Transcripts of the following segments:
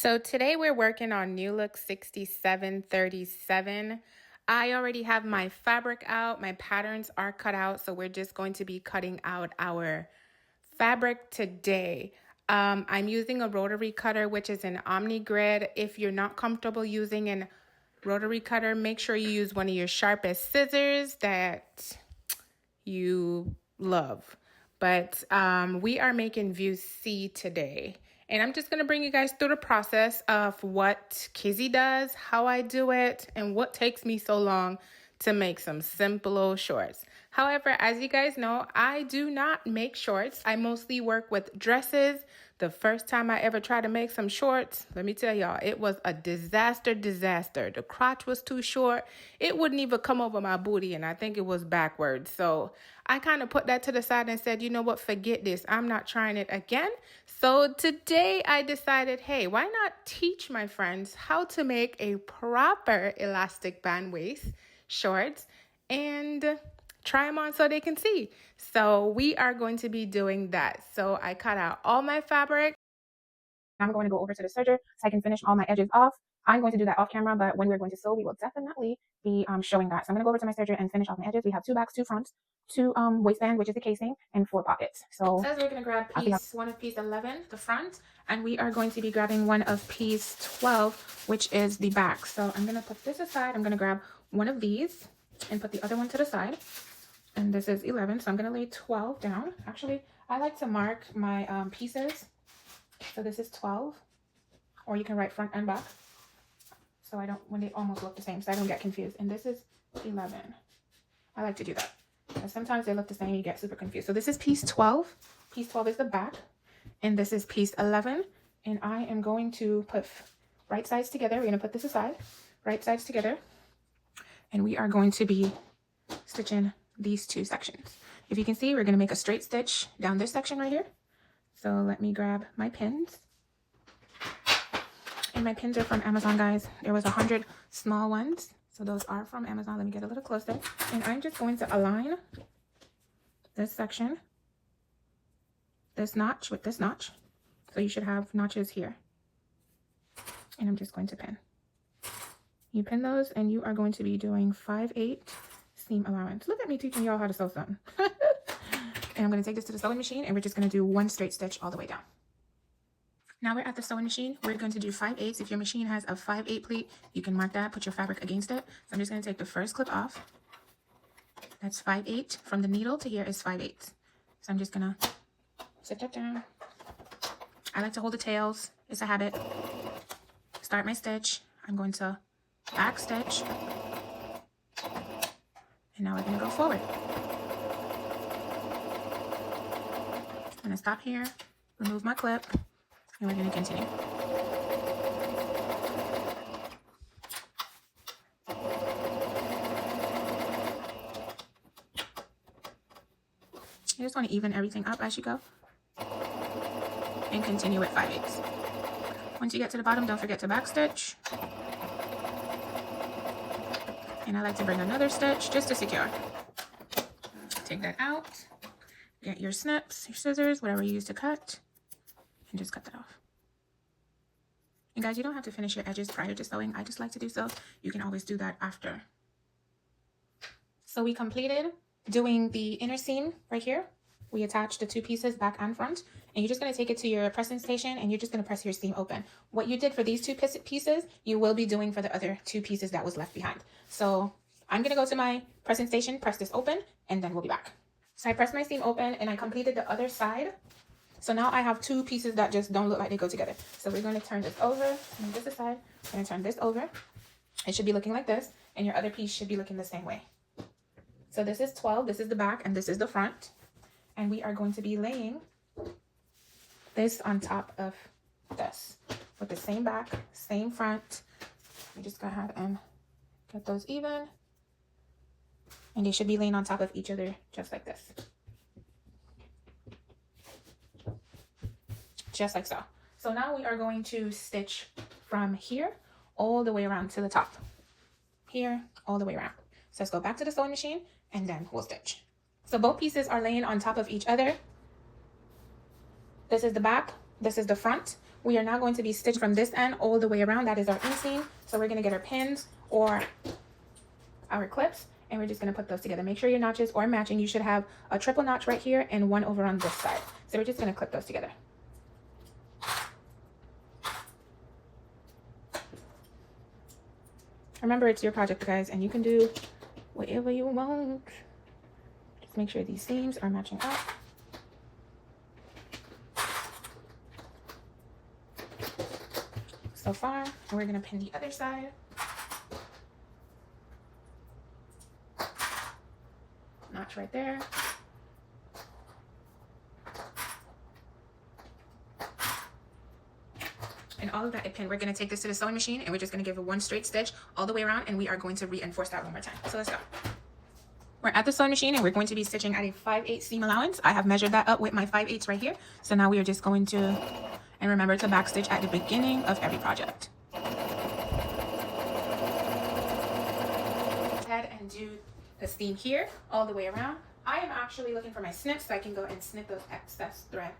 So today we're working on New Look 6737. I already have my fabric out. My patterns are cut out. So we're just going to be cutting out our fabric today. I'm using a rotary cutter, which is an Omni Grid. If you're not comfortable using a rotary cutter, make sure you use one of your sharpest scissors that you love. But we are making view C today. And I'm just going to bring you guys through the process of what Kizzy does, how I do it, and what takes me so long to make some simple old shorts. However, as you guys know, I do not make shorts. I mostly work with dresses. The first time I ever tried to make some shorts, let me tell y'all, it was a disaster. The crotch was too short. It wouldn't even come over my booty, and I think it was backwards. So I kind of put that to the side and said, you know what, forget this. I'm not trying it again. So today I decided, hey, why not teach my friends how to make a proper elastic band waist shorts and try them on so they can see. So we are going to be doing that. So I cut out all my fabric. I'm going to go over to the serger so I can finish all my edges off. I'm going to do that off camera, but when we're going to sew, we will definitely be showing that. So I'm going to go over to my serger and finish off my edges. We have 2 backs, 2 fronts, 2 waistband, which is the casing, and 4 pockets. So it says we're going to grab one of piece 11, the front, and we are going to be grabbing one of piece 12, which is the back. So I'm going to put this aside. I'm going to grab one of these and put the other one to the side. And this is 11, so I'm going to lay 12 down. Actually, I like to mark my pieces. So this is 12, or you can write front and back. So I don't, when they almost look the same, so I don't get confused. And this is 11. I like to do that. And sometimes they look the same, you get super confused. So this is piece 12. Piece 12 is the back. And this is piece 11. And I am going to put right sides together. We're going to put this aside, right sides together. And we are going to be stitching these 2 sections. If you can see, we're going to make a straight stitch down this section right here. So let me grab my pins. And my pins are from Amazon, guys. There was 100 small ones. So those are from Amazon. Let me get a little closer. And I'm just going to align this section, this notch with this notch. So you should have notches here. And I'm just going to pin. You pin those and you are going to be doing 5/8 seam allowance. Look at me teaching y'all how to sew something. And I'm going to take this to the sewing machine and we're just going to do 1 straight stitch all the way down. Now we're at the sewing machine. We're going to do 5/8. If your machine has a 5/8 pleat, you can mark that, put your fabric against it. So I'm just going to take the first clip off. That's 5/8. From the needle to here is 5/8. So I'm just going to sit that down. I like to hold the tails. It's a habit. Start my stitch. I'm going to back stitch. And now we're going to go forward. I'm going to stop here, remove my clip, and we're going to continue. You just want to even everything up as you go. And continue with 5/8. Once you get to the bottom, don't forget to back stitch. And I like to bring another stitch just to secure. Take that out. Get your snips, your scissors, whatever you use to cut, and just cut that off. And guys, you don't have to finish your edges prior to sewing. I just like to do so. You can always do that after. So we completed doing the inner seam right here. We attached the 2 pieces, back and front, and you're just going to take it to your pressing station and you're just going to press your seam open. What you did for these 2 pieces, you will be doing for the other 2 pieces that was left behind. So I'm going to go to my pressing station, press this open, and then we'll be back. So I pressed my seam open and I completed the other side. So now I have 2 pieces that just don't look like they go together. So we're going to turn this over, move this aside, we're going to turn this over. It should be looking like this, and your other piece should be looking the same way. So this is 12, this is the back, and this is the front. And we are going to be laying this on top of this with the same back, same front. We just go ahead and get those even. And they should be laying on top of each other just like this. Just like so. So now we are going to stitch from here all the way around to the top. Here, all the way around. So let's go back to the sewing machine and then we'll stitch. So both pieces are laying on top of each other. This is the back, this is the front. We are now going to be stitched from this end all the way around. That is our inseam. So we're going to get our pins or our clips, and we're just going to put those together. Make sure your notches are matching. You should have a triple notch right here and one over on this side. So we're just going to clip those together. Remember, it's your project, guys, and you can do whatever you want. Just make sure these seams are matching up. So far, and we're going to pin the other side. Notch right there. And all of that pinned. We're going to take this to the sewing machine, and we're just going to give it one straight stitch all the way around, and we are going to reinforce that one more time. So let's go. We're at the sewing machine, and we're going to be stitching at a 5/8 seam allowance. I have measured that up with my 5/8 right here. So now we are just going to, and remember to back stitch at the beginning of every project. Ahead and do the seam here all the way around. I am actually looking for my snips so I can go and snip those excess thread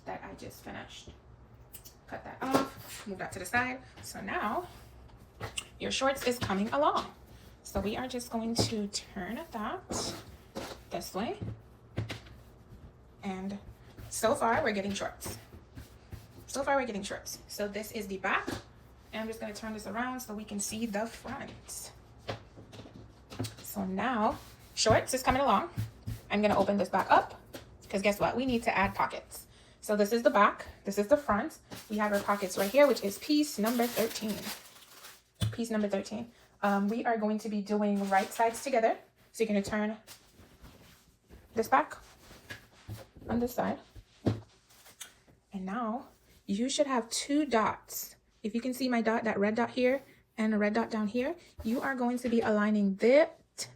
that I just finished. Cut that off, move that to the side. So now your shorts is coming along. So we are just going to turn that this way. And so far we're getting shorts. So far we're getting shorts. So this is the back. And I'm just going to turn this around so we can see the front. So now shorts is coming along. I'm going to open this back up because guess what? We need to add pockets. So this is the back. This is the front. We have our pockets right here, which is piece number 13. Piece number 13. We are going to be doing right sides together. So you're going to turn this back on this side. And now you should have 2 dots. If you can see my dot, that red dot here and a red dot down here, you are going to be aligning this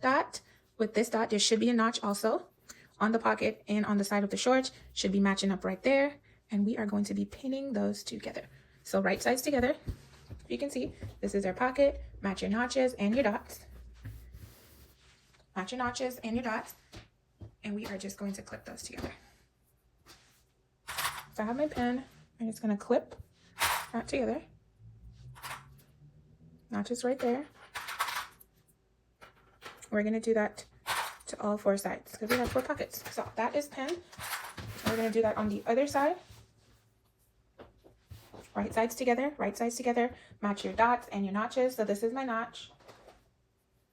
dot with this dot. There should be a notch also on the pocket and on the side of the shorts. Should be matching up right there. And we are going to be pinning those together. So right sides together. You can see this is our pocket. Match your notches and your dots. Match your notches and your dots. And we are just going to clip those together. So I have my pen. I'm just going to clip that together. Notches right there. We're going to do that to all 4 sides because we have 4 pockets. So that is pinned. We're going to do that on the other side. Right sides together, match your dots and your notches. So this is my notch.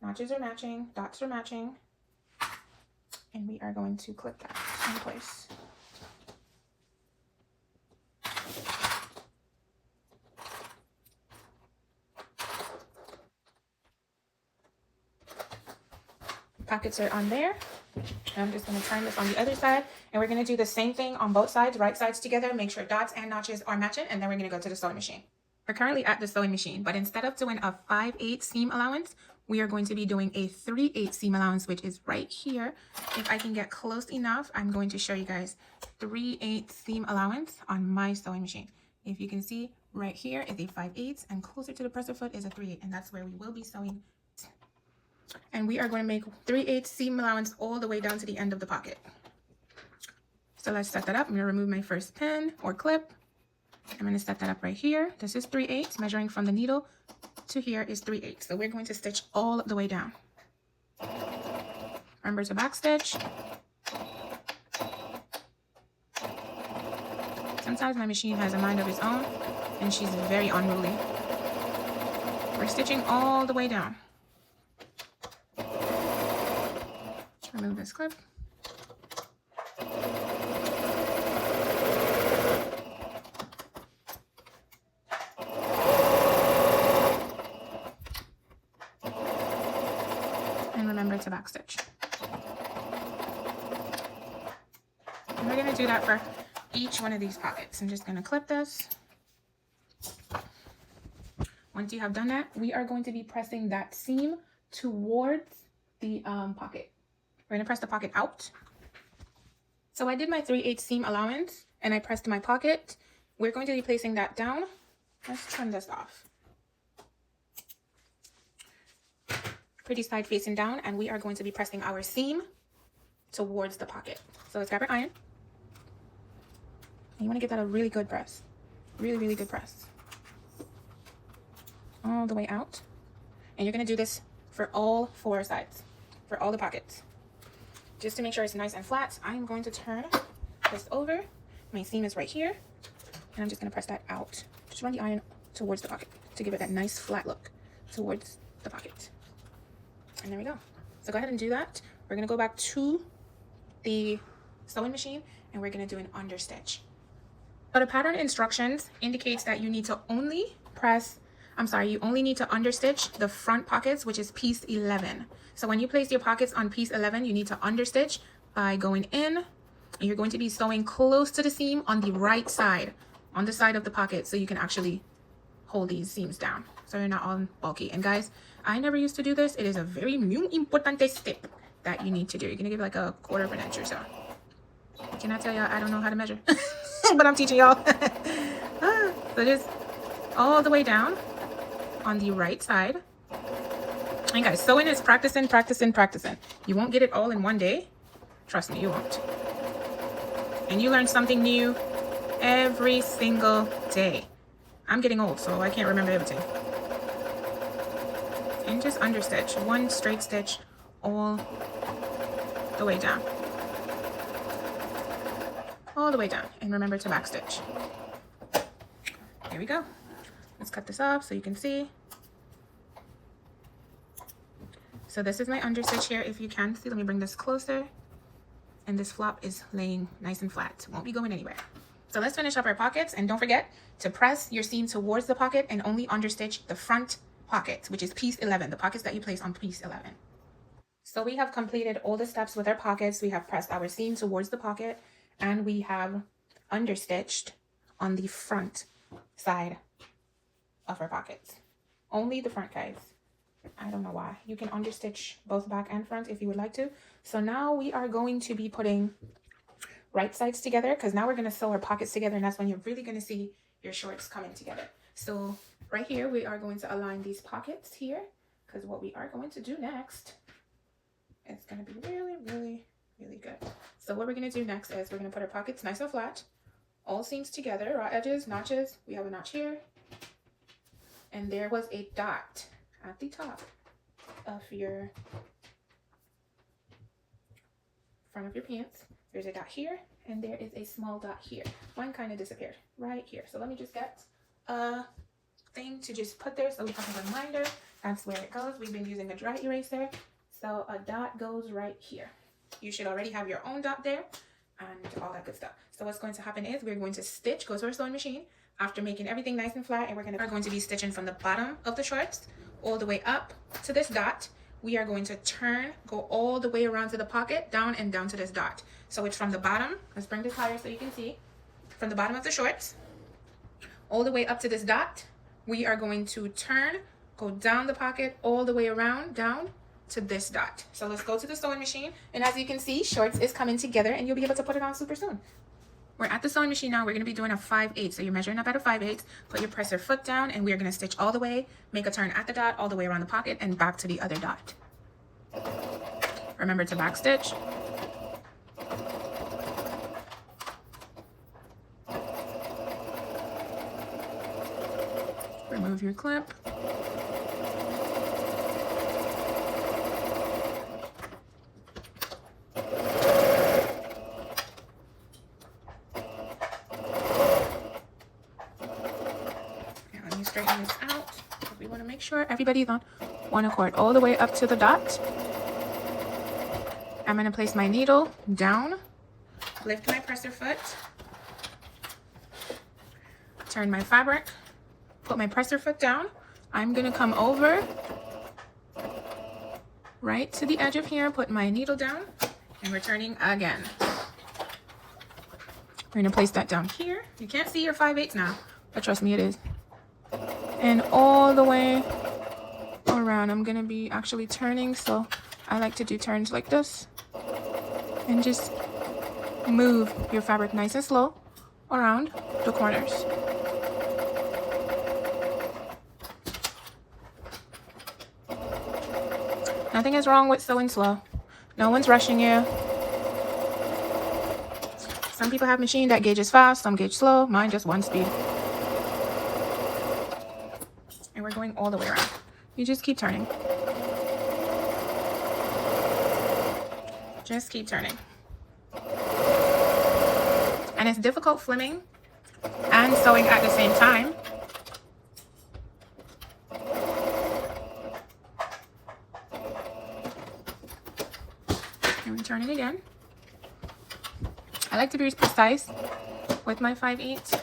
Notches are matching, dots are matching. And we are going to clip that in place. Pockets are on there. I'm just going to turn this on the other side, and we're going to do the same thing on both sides, right sides together. Make sure dots and notches are matching, and then we're going to go to the sewing machine. We're currently at the sewing machine, but instead of doing a 5/8 seam allowance, we are going to be doing a 3/8 seam allowance, which is right here. If I can get close enough, I'm going to show you guys 3/8 seam allowance on my sewing machine. If you can see, right here is a 5/8, and closer to the presser foot is a 3/8, and that's where we will be sewing. And we are going to make 3/8 seam allowance all the way down to the end of the pocket. So let's set that up. I'm going to remove my first pin or clip. I'm going to set that up right here. This is 3/8, measuring from the needle to here is 3/8. So we're going to stitch all the way down. Remember to back stitch. Sometimes my machine has a mind of its own, and she's very unruly. We're stitching all the way down. Remove this clip. And remember to back stitch. And we're going to do that for each one of these pockets. I'm just going to clip this. Once you have done that, we are going to be pressing that seam towards the pocket. We're going to press the pocket out. So I did my 3/8 seam allowance and I pressed my pocket. We're going to be placing that down. Let's trim this off. Pretty side facing down, and we are going to be pressing our seam towards the pocket. So let's grab our iron. And you want to give that a really good press. Really, really good press. All the way out. And you're going to do this for all 4 sides, for all the pockets. Just to make sure it's nice and flat, I'm going to turn this over. My seam is right here. And I'm just going to press that out. Just run the iron towards the pocket to give it that nice flat look towards the pocket. And there we go. So go ahead and do that. We're going to go back to the sewing machine and we're going to do an understitch. So the pattern instructions indicates that you need to only you only need to understitch the front pockets, which is piece 11. So when you place your pockets on piece 11, you need to understitch by going in, and you're going to be sewing close to the seam on the right side, on the side of the pocket, so you can actually hold these seams down so you're not all bulky. And guys, I never used to do this. It is a very importante step that you need to do. You're gonna give like a 1/4 of an inch or so. Can I tell y'all I don't know how to measure? But I'm teaching y'all. So just all the way down on the right side. And guys, sewing is practicing. You won't get it all in one day. Trust me, you won't. And you learn something new every single day. I'm getting old, so I can't remember everything. And just understitch, 1 straight stitch all the way down. All the way down, and remember to backstitch. There we go. Let's cut this off so you can see. So this is my understitch here. If you can see, let me bring this closer. And this flop is laying nice and flat. Won't be going anywhere. So let's finish up our pockets, and don't forget to press your seam towards the pocket and only understitch the front pockets, which is piece 11, the pockets that you place on piece 11. So we have completed all the steps with our pockets. We have pressed our seam towards the pocket, and we have understitched on the front side of our pockets. Only the front, guys. I don't know why. You can understitch both back and front if you would like to. So now we are going to be putting right sides together, because now we're going to sew our pockets together, and that's when you're really going to see your shorts coming together. So right here, we are going to align these pockets here, because what we are going to do next is going to be really, really, really good. So what we're going to do next is we're going to put our pockets nice and flat, all seams together, raw edges, notches. We have a notch here, and there was a dot at the top of your front of your pants. There's a dot here, and there is a small dot here. One kind of disappeared right here. So let me just get a thing to just put there so we have a reminder. That's where it goes. We've been using a dry eraser. So a dot goes right here. You should already have your own dot there and all that good stuff. So what's going to happen is we're going to stitch, go to our sewing machine after making everything nice and flat, and we're going to be stitching from the bottom of the shorts all the way up to this dot. We are going to turn, go all the way around to the pocket, down and down to this dot. So it's from the bottom, let's bring this higher so you can see, from the bottom of the shorts, all the way up to this dot. We are going to turn, go down the pocket, all the way around, down to this dot. So let's go to the sewing machine. And as you can see, shorts is coming together, and you'll be able to put it on super soon. We're at the sewing machine now. We're going to be doing a 5/8. So you're measuring up at a 5/8, put your presser foot down, and we're going to stitch all the way, make a turn at the dot, all the way around the pocket, and back to the other dot. Remember to back stitch. Remove your clip. Straighten this out because we want to make sure everybody's on one accord all the way up to the dot. I'm going to place my needle down, lift my presser foot, turn my fabric, put my presser foot down. I'm going to come over right to the edge of here, put my needle down, and returning again. We're going to place that down here. You can't see your 5/8 now, but trust me, it is. And all the way around. I'm going to be actually turning, so I like to do turns like this. And just move your fabric nice and slow around the corners. Nothing is wrong with sewing slow. No one's rushing you. Some people have machine that gauges fast, some gauge slow. Mine just one speed. going all the way around. You just keep turning. Just keep turning. And it's difficult flimming and sewing at the same time. And we turn it again. I like to be precise with my 5/8.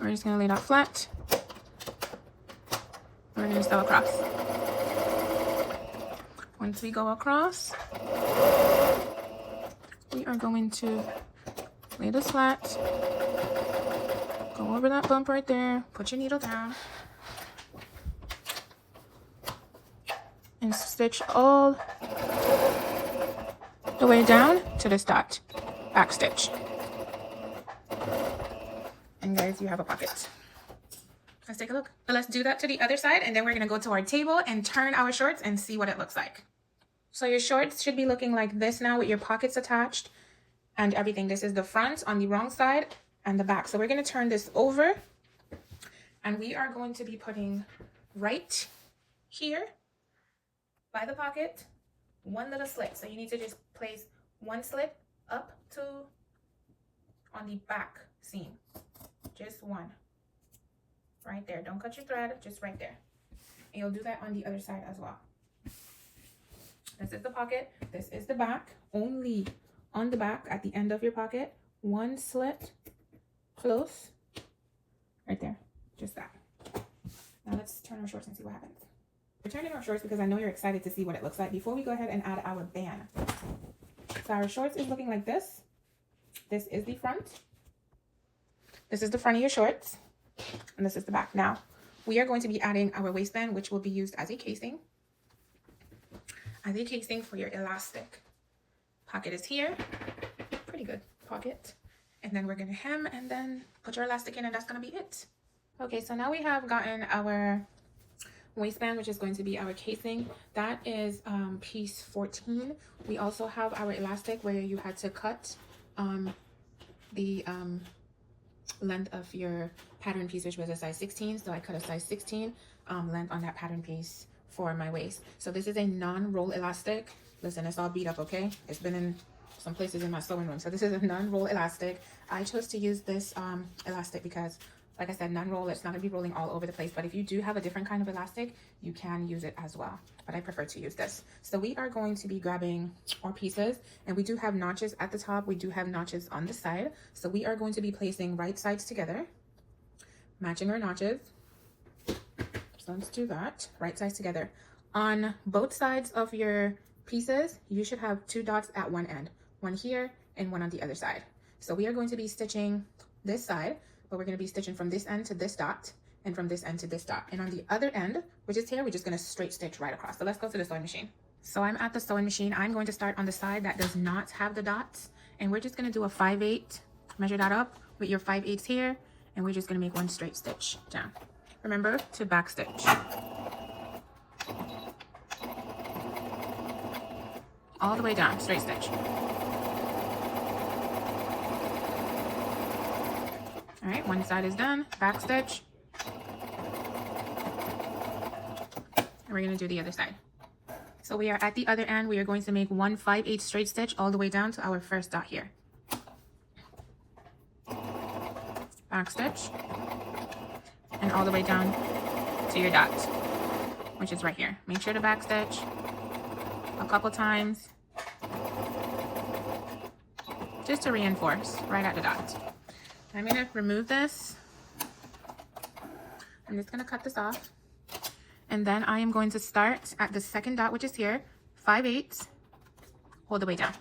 We're just going to lay that flat. We're going to sew across. Once we go across, we are going to lay this flat, go over that bump right there, put your needle down, and stitch all the way down to this dot, back stitch. And guys, you have a pocket. Let's take a look. So let's do that to the other side, and then we're gonna go to our table and turn our shorts and see what it looks like. So your shorts should be looking like this now with your pockets attached and everything. This is the front on the wrong side and the back. So we're gonna turn this over, and we are going to be putting right here by the pocket one little slit. So you need to just place one slit up to on the back seam, just one right there. Don't cut your thread, just right there. And you'll do that on the other side as well. This is the pocket, this is the back. Only on the back at the end of your pocket, one slit close right there, just that. Now let's turn our shorts and see what happens. We're turning our shorts because I know you're excited to see what it looks like before we go ahead and add our band. So our shorts is looking like this. This is the front. This is the front of your shorts. And this is the back. Now, we are going to be adding our waistband, which will be used as a casing. As a casing for your elastic. Pocket is here. Pretty good pocket. And then we're going to hem and then put your elastic in, and that's going to be it. Okay, so now we have gotten our waistband, which is going to be our casing. That is piece 14. We also have our elastic where you had to cut the length of your pattern piece, which was a size 16. So I cut a size 16 length on that pattern piece for my waist. So this is a non-roll elastic. Listen, it's all beat up, okay? It's been in some places in my sewing room. So this is a non-roll elastic. I chose to use this elastic because, like I said, non-roll, it's not going to be rolling all over the place. But if you do have a different kind of elastic, you can use it as well. But I prefer to use this. So we are going to be grabbing our pieces. And we do have notches at the top. We do have notches on the side. So we are going to be placing right sides together, matching our notches. So let's do that. Right sides together. On both sides of your pieces, you should have 2 dots at one end. One here and one on the other side. So we are going to be stitching this side, but we're going to be stitching from this end to this dot and from this end to this dot. And on the other end, which is here, we're just going to straight stitch right across. So let's go to the sewing machine. So I'm at the sewing machine. I'm going to start on the side that does not have the dots. And we're just going to do a 5/8, measure that up with your 5/8 here. And we're just going to make one straight stitch down. Remember to back stitch. All the way down, straight stitch. All right, one side is done, back stitch. And we're gonna do the other side. So we are at the other end. We are going to make one 5/8 straight stitch all the way down to our first dot here. Back stitch. And all the way down to your dot, which is right here. Make sure to back stitch a couple times, just to reinforce right at the dot. I'm gonna remove this. I'm just gonna cut this off. And then I am going to start at the second dot, which is here, 5/8, hold the way down.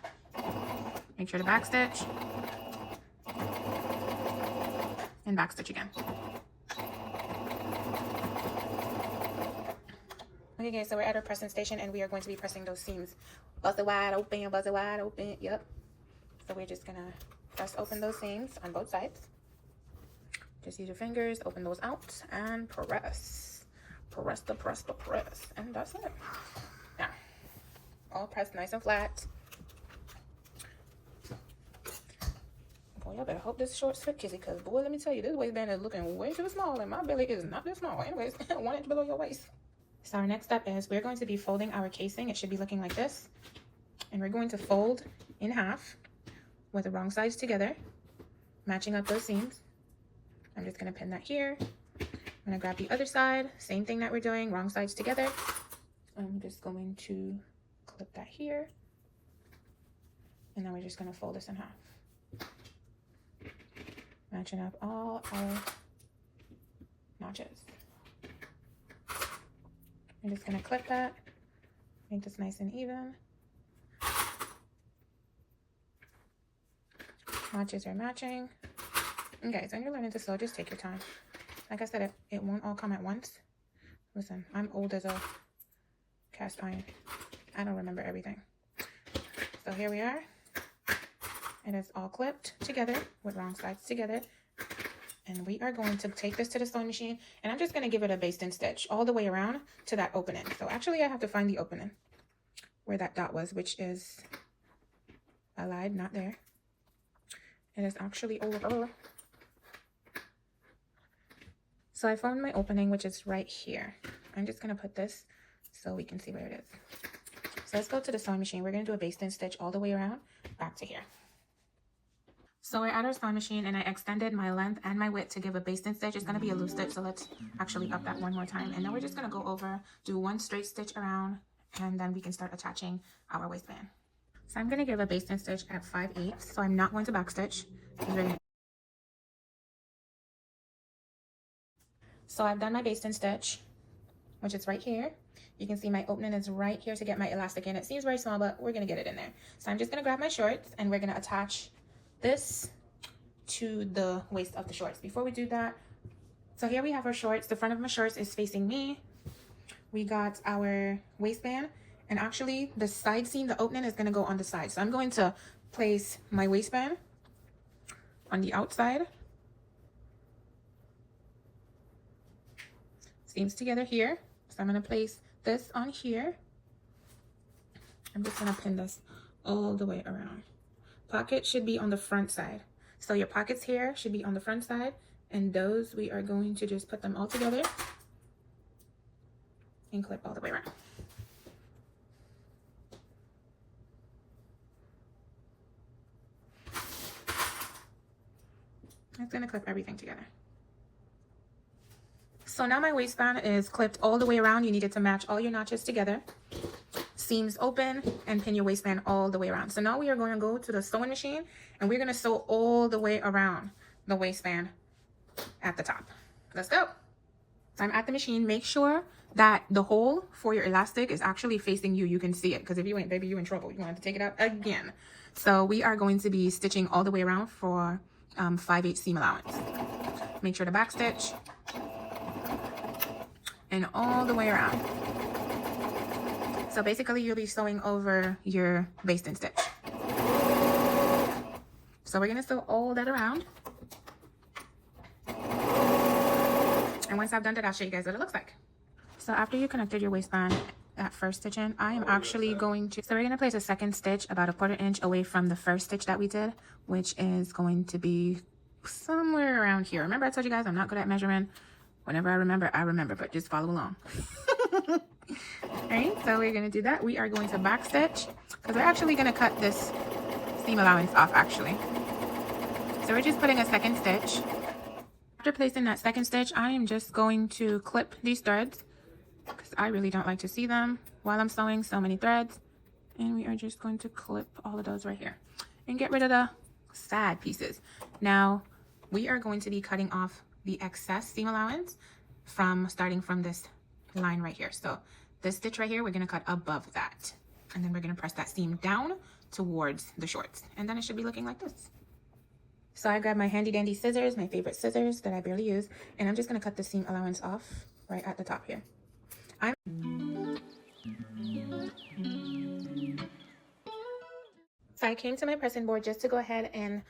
Make sure to back stitch and back stitch again. Okay guys, so we're at our pressing station and we are going to be pressing those seams. Buzz it wide open, buzz it wide open, yep. So we're just gonna press open those seams on both sides. Just use your fingers, open those out and press. Press, and that's it. Now, all pressed nice and flat. Oh, y'all better hope this shorts fit Kizzy, because boy, let me tell you, this waistband is looking way too small and my belly is not this small. Anyways, 1 inch below your waist. So our next step is we're going to be folding our casing. It should be looking like this. And we're going to fold in half with the wrong sides together, matching up those seams. I'm just going to pin that here. I'm going to grab the other side, same thing that we're doing, wrong sides together. I'm just going to clip that here. And then we're just going to fold this in half. Matching up all our notches. I'm just going to clip that, make this nice and even. Notches are matching. Okay, so when you're learning to sew, just take your time. Like I said, it won't all come at once. Listen, I'm old as a cast iron. I don't remember everything. So here we are. It is all clipped together with wrong sides together. And we are going to take this to the sewing machine, and I'm just going to give it a basting stitch all the way around to that opening. So actually I have to find the opening where that dot was, which is, I lied, not there. It is actually over. So I found my opening, which is right here. I'm just going to put this so we can see where it is. So let's go to the sewing machine. We're going to do a basting stitch all the way around back to here. So we're at our sewing machine, and I extended my length and my width to give a basting stitch. It's going to be a loose stitch, so let's actually up that one more time. And then we're just going to go over, do one straight stitch around, and then we can start attaching our waistband. So I'm going to give a basting stitch at 5/8, so I'm not going to backstitch. So I've done my basting stitch, which is right here. You can see my opening is right here to get my elastic in. It seems very small, but we're going to get it in there. So I'm just going to grab my shorts, and we're going to attach this to the waist of the shorts. Before we do that, so here we have our shorts. The front of my shorts is facing me. We got our waistband, and actually the side seam, the opening is going to go on the side. So I'm going to place my waistband on the outside, seams together here. So I'm going to place this on here. I'm just going to pin this all the way around. Pocket should be on the front side. So your pockets here should be on the front side, and those we are going to just put them all together and clip all the way around. I'm going to clip everything together. So now my waistband is clipped all the way around. You need it to match all your notches together. Seams open, and pin your waistband all the way around. So now we are going to go to the sewing machine, and we're going to sew all the way around the waistband at the top. Let's go. So I'm at the machine. Make sure that the hole for your elastic is actually facing you. You can see it, because if you ain't, baby, you're in trouble. You're going to have to take it out again. So we are going to be stitching all the way around for 5/8 seam allowance. Make sure to back stitch and all the way around. So basically you'll be sewing over your basting stitch. So we're gonna sew all that around. And once I've done that, I'll show you guys what it looks like. So after you connected your waistband at first stitch in, I am actually going to, so we're gonna place a second stitch about a 1/4 inch away from the first stitch that we did, which is going to be somewhere around here. Remember I told you guys I'm not good at measuring. Whenever I remember, but just follow along. All right, so we're going to do that. We are going to back stitch, because we're actually going to cut this seam allowance off actually. So we're just putting a second stitch. After placing that second stitch, I am just going to clip these threads, because I really don't like to see them while I'm sewing so many threads. And we are just going to clip all of those right here and get rid of the sad pieces. Now we are going to be cutting off the excess seam allowance from starting from this line right here. So this stitch right here, we're going to cut above that, and then we're going to press that seam down towards the shorts, and then it should be looking like this. So I grabbed my handy dandy scissors, my favorite scissors that I barely use, and I'm just going to cut the seam allowance off right at the top here. So I came to my pressing board just to go ahead and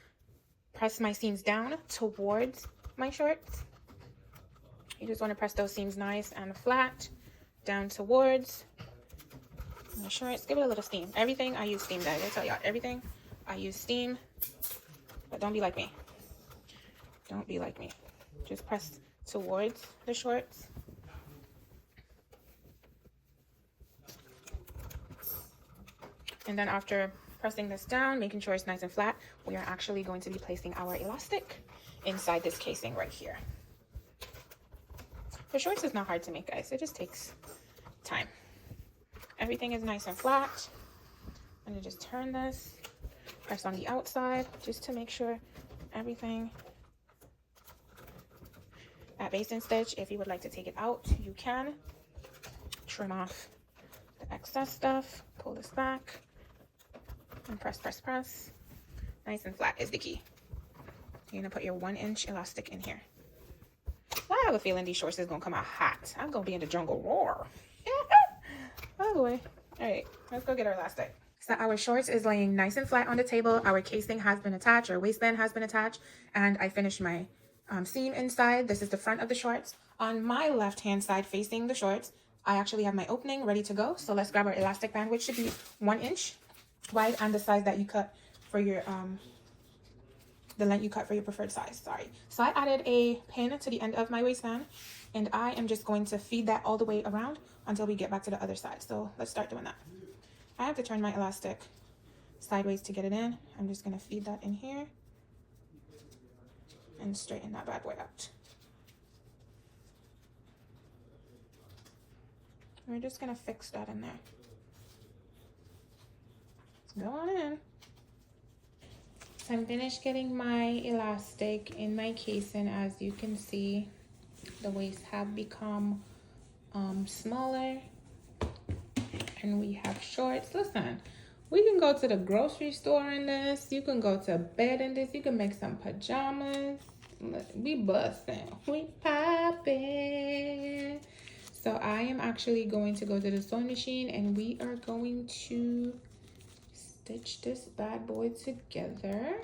press my seams down towards my shorts. You just want to press those seams nice and flat down towards my shorts. Give it a little steam. Everything I use steam, guys. I tell y'all, everything I use steam. But don't be like me. Don't be like me. Just press towards the shorts. And then after pressing this down, making sure it's nice and flat, we are actually going to be placing our elastic inside this casing right here. The shorts is not hard to make, guys. It just takes time. Everything is nice and flat. I'm gonna just turn this, press on the outside just to make sure everything. At basin stitch, if you would like to take it out, you can. Trim off the excess stuff, pull this back, and press, press, press. Nice and flat is the key. You're gonna put your 1-inch elastic in here. I have a feeling these shorts is gonna come out hot. I'm gonna be in the jungle roar. Oh boy. All right, let's go get our elastic. So our shorts is laying nice and flat on the table. Our casing has been attached, our waistband has been attached, and I finished my seam inside. This is the front of the shorts. On my left hand side facing the shorts, I actually have my opening ready to go. So let's grab our elastic band, which should be 1 inch wide and the size that you cut for your the length you cut for your preferred size. Sorry. So I added a pin to the end of my waistband, and I am just going to feed that all the way around until we get back to the other side. So let's start doing that. I have to turn my elastic sideways to get it in. I'm just going to feed that in here and straighten that bad boy out. We're just going to fix that in there. Go on in. So I'm finished getting my elastic in my casing. As you can see, the waist have become smaller, and we have shorts. Listen, we can go to the grocery store in this. You can go to bed in this. You can make some pajamas. We busting. We popping. So I am actually going to go to the sewing machine, and we are going to stitch this bad boy together.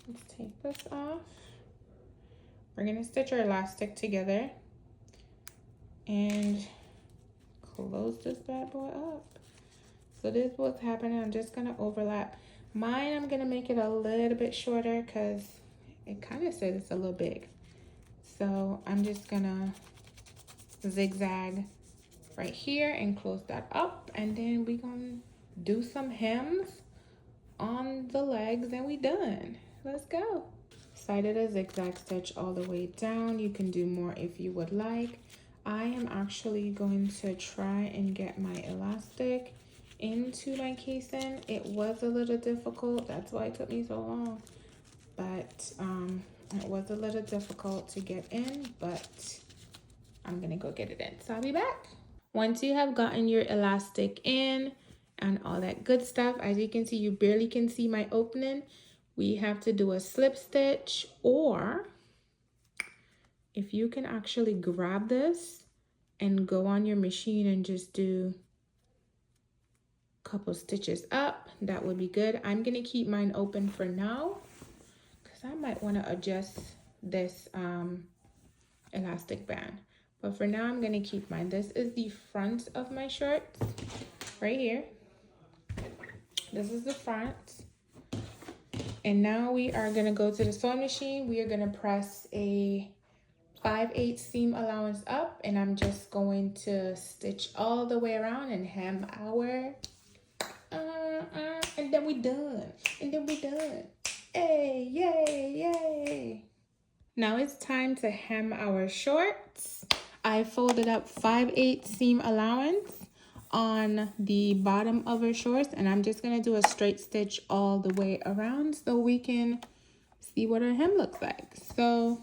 Let's take this off. We're gonna stitch our elastic together and close this bad boy up. So this is what's happening. I'm just gonna overlap mine. I'm gonna make it a little bit shorter because it kind of says it's a little big. So I'm just gonna zigzag right here and close that up, and then we're gonna do some hems on the legs and we done. Let's go. So I did a zigzag stitch all the way down. You can do more if you would like. I am actually going to try and get my elastic into my casing. It was a little difficult, that's why it took me so long, but it was a little difficult to get in, but I'm gonna go get it in. So I'll be back. Once you have gotten your elastic in and all that good stuff, as you can see, you barely can see my opening. We have to do a slip stitch, or if you can actually grab this and go on your machine and just do a couple stitches up, that would be good. I'm gonna keep mine open for now because I might want to adjust this elastic band. But for now, I'm gonna keep mine. This is the front of my shorts right here. This is the front. And now we are gonna go to the sewing machine. We are gonna press a 5/8 seam allowance up, and I'm just going to stitch all the way around and hem our, and then we done. And then we done. Hey, yay, yay. Now it's time to hem our shorts. I folded up 5/8 seam allowance on the bottom of our shorts, and I'm just gonna do a straight stitch all the way around so we can see what our hem looks like. So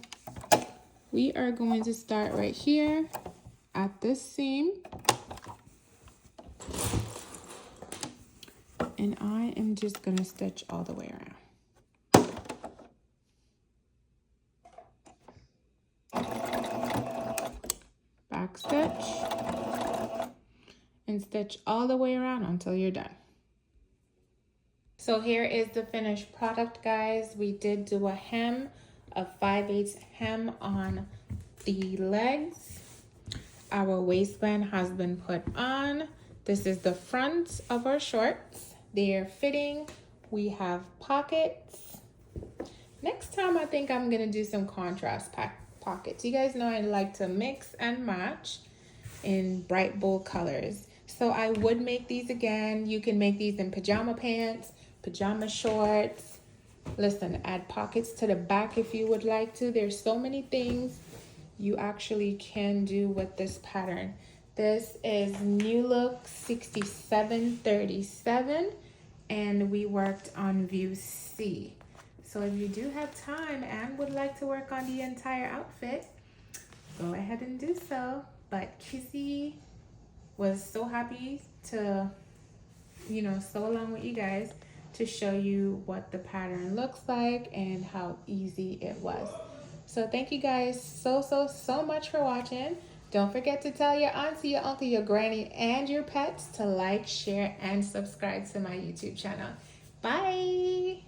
we are going to start right here at this seam, and I am just gonna stitch all the way around. Back stitch and stitch all the way around until you're done. So here is the finished product, guys. We did do a hem, a 5/8 hem on the legs. Our waistband has been put on. This is the front of our shorts. They are fitting We have pockets. Next time I think I'm gonna do some contrast pockets. You guys know I like to mix and match in bright bold colors. So I would make these again. You can make these in pajama pants, pajama shorts. Listen, add pockets to the back if you would like to. There's so many things you actually can do with this pattern. This is NEWLOOK 6737 and we worked on view C. So if you do have time and would like to work on the entire outfit, go ahead and do so. But Kizzy was so happy to, sew along with you guys to show you what the pattern looks like and how easy it was. So thank you guys so much for watching. Don't forget to tell your auntie, your uncle, your granny, and your pets to like, share, and subscribe to my YouTube channel. Bye!